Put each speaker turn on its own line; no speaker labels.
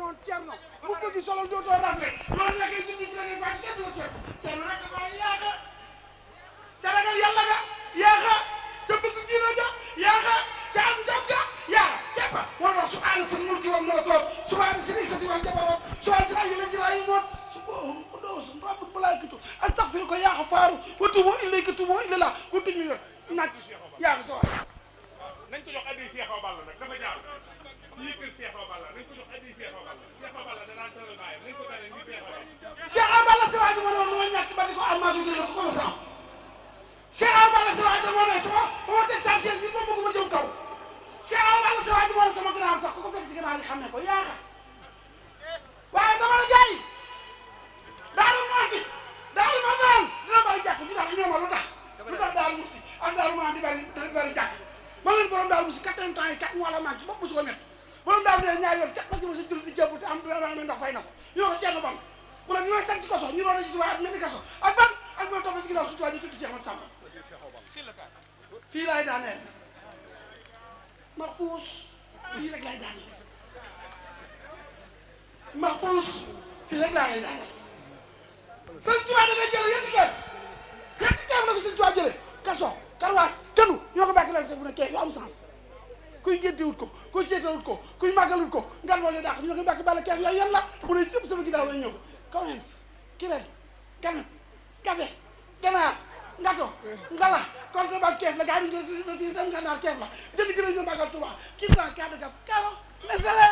noon Cerno mu bëgg solal dootoo rafle loolu nekkee dund fi la ngay fàtte kenn la seet Cerno rek dafa yaaxa ca ragal yàlla ga yaaxa ca bëgg diina ja yaaxa ca am jom ja yaaxa képp moo tax subhaana sa mulki wal malakoot subhaana sa riisati wal jabaroot subhaana sa ajila jilaayu moot subhaana qudduus rabbul malaa'ikatu astaghfiruka yaa Ghaffaar wa tuubu ilayka tuubu ilallah ku tuñ ñu naaj yaaxa sa waay
nañ ko jox addi Cheikh Awa Balla nag dafa jaar ñii kër Cheikh Awa Balla nañ ko jox addi Cheikh Awa Balla Cheikh Awa Balla danaa tëral baayam nañ ko tane ni Cheikh Awa Balla
Cheikh Awa Balla sa waay ma noonu ma ñàkk ba di ko almaado dina ko comme ça Cheikh Awa Balla sa waay moo ne sama teg sam chaise bi moom bëgg ma jëm kaw Cheikh Awa Balla sa waay moo ne sama gannaaw sax ku ko fekk ci gannaaw xam ne ko yaaxa waaye dama la jaay daaru mooti daaru ma naan dina bari jàkk ñu tax ñu ne ma lu tax daaru musti ak daaru ma di bari jàkk ma leen borom daaru musti 80 ans yi 4 mois la manqué bopp bu su ko métti borom daaru ne ñaari yoon cat ma ci ma sa julli di jébbu te am ndox fay na ko ñoo ko ceerno ban mu ne ñu may sant ci kaso ñu doon ci tubaab at mel ni kaso ak ban ak boo toppee ci ginnaaw suñu tubaab ñu tudd Cheikh Ahmad Samba fii laay daaneel Mahfouz fii rek laay daaneel Mahfouz fii rek laa lay daaneel sëñ tubaab da ngay jële yetti keef la ko sëñ tubaab jële kaso karwaas kënu ñoo ko bàkki la teg bu ne keef yu am sens kuy génte wut ko kuy ceete wut ko kuy màggal wut ko ngan moo ñu dàq ñu ne ko bàkki bàlla keef yooyu yan la mu ne yëpp sama ginnaaw lañ ñëw commence kirel kanat café ganaar ngato ngala contre ba keef la gaa yi ñu dem ganaar keef la jënd gi ñu màggal Tuubaa kii naa kaddu gab karo mesere